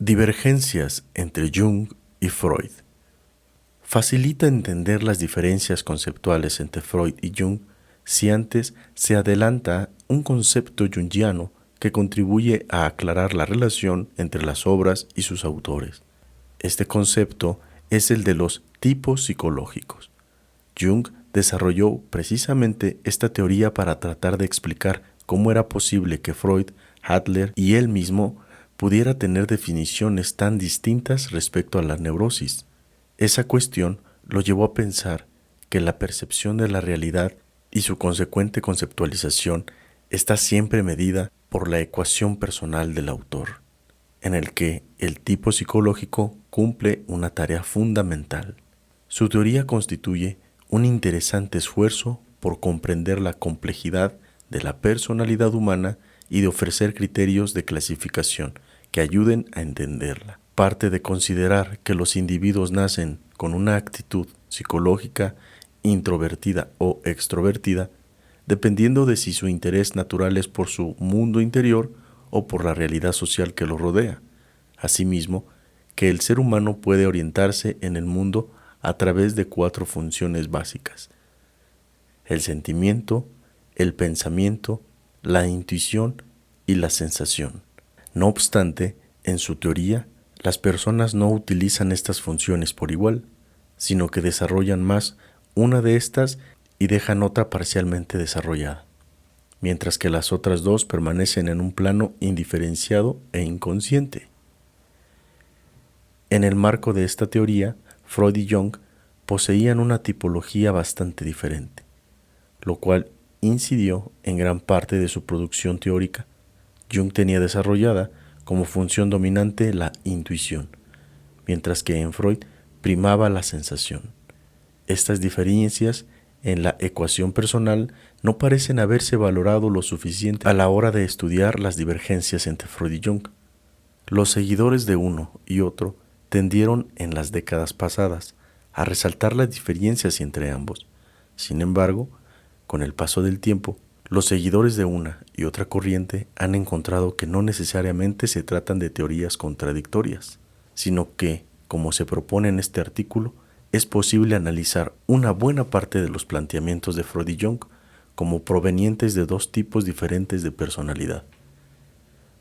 Divergencias entre Jung y Freud. Facilita entender las diferencias conceptuales entre Freud y Jung si antes se adelanta un concepto jungiano que contribuye a aclarar la relación entre las obras y sus autores. Este concepto es el de los tipos psicológicos. Jung desarrolló precisamente esta teoría para tratar de explicar cómo era posible que Freud, Adler y él mismo pudiera tener definiciones tan distintas respecto a la neurosis. Esa cuestión lo llevó a pensar que la percepción de la realidad y su consecuente conceptualización está siempre medida por la ecuación personal del autor, en el que el tipo psicológico cumple una tarea fundamental. Su teoría constituye un interesante esfuerzo por comprender la complejidad de la personalidad humana y de ofrecer criterios de clasificación que ayuden a entenderla. Parte de considerar que los individuos nacen con una actitud psicológica introvertida o extrovertida, dependiendo de si su interés natural es por su mundo interior o por la realidad social que lo rodea. Asimismo, que el ser humano puede orientarse en el mundo a través de 4 funciones básicas: el sentimiento, el pensamiento, la intuición y la sensación. No obstante, en su teoría, las personas no utilizan estas funciones por igual, sino que desarrollan más una de estas y dejan otra parcialmente desarrollada, mientras que las otras 2 permanecen en un plano indiferenciado e inconsciente. En el marco de esta teoría, Freud y Jung poseían una tipología bastante diferente, lo cual incidió en gran parte de su producción teórica. Jung tenía desarrollada como función dominante la intuición, mientras que en Freud primaba la sensación. Estas diferencias en la ecuación personal no parecen haberse valorado lo suficiente a la hora de estudiar las divergencias entre Freud y Jung. Los seguidores de uno y otro tendieron en las décadas pasadas a resaltar las diferencias entre ambos. Sin embargo, con el paso del tiempo, los seguidores de una y otra corriente han encontrado que no necesariamente se tratan de teorías contradictorias, sino que, como se propone en este artículo, es posible analizar una buena parte de los planteamientos de Freud y Jung como provenientes de 2 tipos diferentes de personalidad,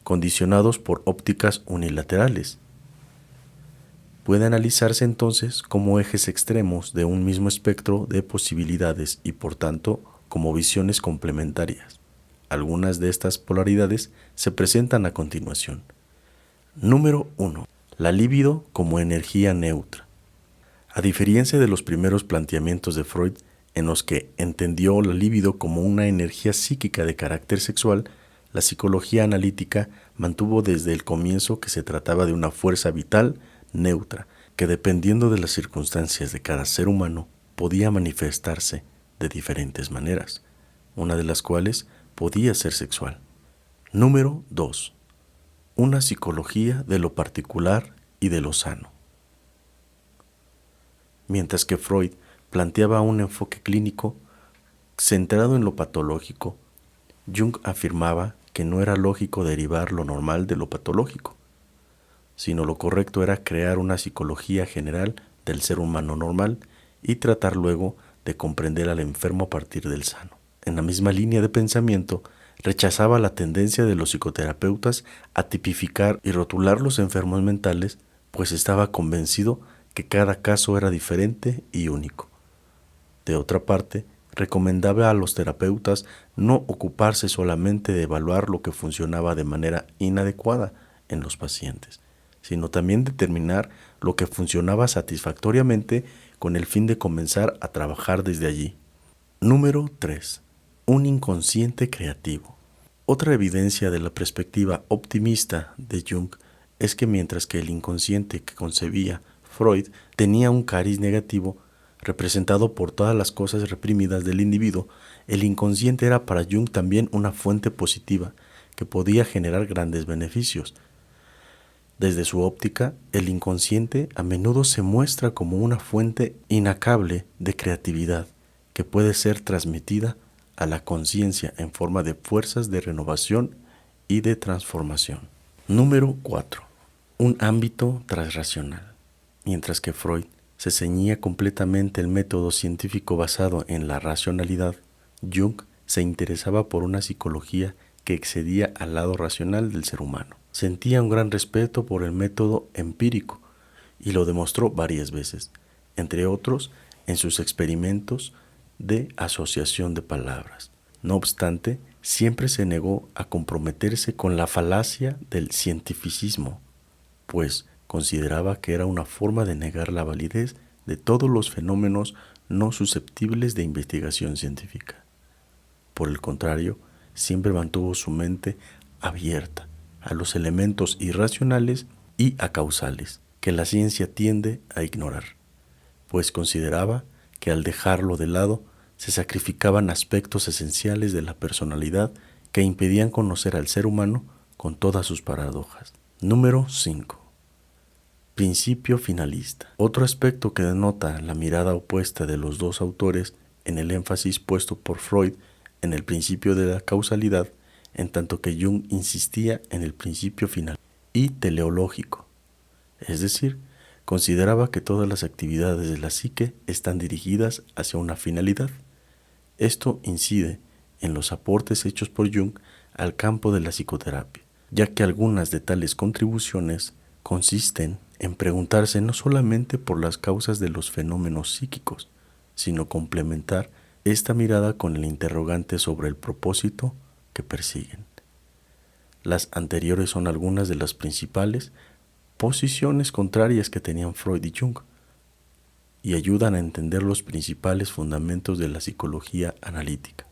condicionados por ópticas unilaterales. Puede analizarse entonces como ejes extremos de un mismo espectro de posibilidades y, por tanto, como visiones complementarias. Algunas de estas polaridades se presentan a continuación. Número 1. La libido como energía neutra. A diferencia de los primeros planteamientos de Freud, en los que entendió la libido como una energía psíquica de carácter sexual, la psicología analítica mantuvo desde el comienzo que se trataba de una fuerza vital neutra, que dependiendo de las circunstancias de cada ser humano, podía manifestarse de diferentes maneras, una de las cuales podía ser sexual. Número 2. Una psicología de lo particular y de lo sano. Mientras que Freud planteaba un enfoque clínico centrado en lo patológico, Jung afirmaba que no era lógico derivar lo normal de lo patológico, sino lo correcto era crear una psicología general del ser humano normal y tratar luego de comprender al enfermo a partir del sano. En la misma línea de pensamiento, rechazaba la tendencia de los psicoterapeutas a tipificar y rotular los enfermos mentales, pues estaba convencido que cada caso era diferente y único. De otra parte, recomendaba a los terapeutas no ocuparse solamente de evaluar lo que funcionaba de manera inadecuada en los pacientes, sino también determinar lo que funcionaba satisfactoriamente con el fin de comenzar a trabajar desde allí. Número 3. Un inconsciente creativo. Otra evidencia de la perspectiva optimista de Jung es que mientras que el inconsciente que concebía Freud tenía un cariz negativo, representado por todas las cosas reprimidas del individuo, el inconsciente era para Jung también una fuente positiva que podía generar grandes beneficios. Desde su óptica, el inconsciente a menudo se muestra como una fuente inacabable de creatividad que puede ser transmitida a la conciencia en forma de fuerzas de renovación y de transformación. Número 4. un ámbito transracional. Mientras que Freud se ceñía completamente el método científico basado en la racionalidad, Jung se interesaba por una psicología que excedía al lado racional del ser humano. Sentía un gran respeto por el método empírico y lo demostró varias veces, entre otros en sus experimentos de asociación de palabras. No obstante, siempre se negó a comprometerse con la falacia del cientificismo, pues consideraba que era una forma de negar la validez de todos los fenómenos no susceptibles de investigación científica. Por el contrario, siempre mantuvo su mente abierta a los elementos irracionales y acausales que la ciencia tiende a ignorar, pues consideraba que al dejarlo de lado se sacrificaban aspectos esenciales de la personalidad que impedían conocer al ser humano con todas sus paradojas. Número 5. Principio finalista. Otro aspecto que denota la mirada opuesta de los dos autores en el énfasis puesto por Freud en el principio de la causalidad, en tanto que Jung insistía en el principio final y teleológico, es decir, consideraba que todas las actividades de la psique están dirigidas hacia una finalidad. Esto incide en los aportes hechos por Jung al campo de la psicoterapia, ya que algunas de tales contribuciones consisten en preguntarse no solamente por las causas de los fenómenos psíquicos, sino complementar esta mirada con el interrogante sobre el propósito que persiguen. Las anteriores son algunas de las principales posiciones contrarias que tenían Freud y Jung y ayudan a entender los principales fundamentos de la psicología analítica.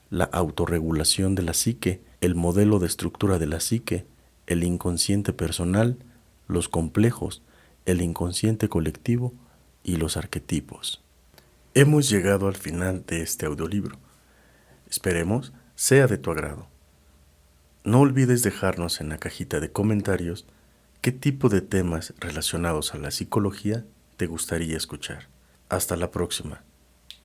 La autorregulación de la psique, el modelo de estructura de la psique, el inconsciente personal, los complejos, el inconsciente colectivo y los arquetipos. Hemos llegado al final de este audiolibro. Esperemos sea de tu agrado. No olvides dejarnos en la cajita de comentarios qué tipo de temas relacionados a la psicología te gustaría escuchar. Hasta la próxima.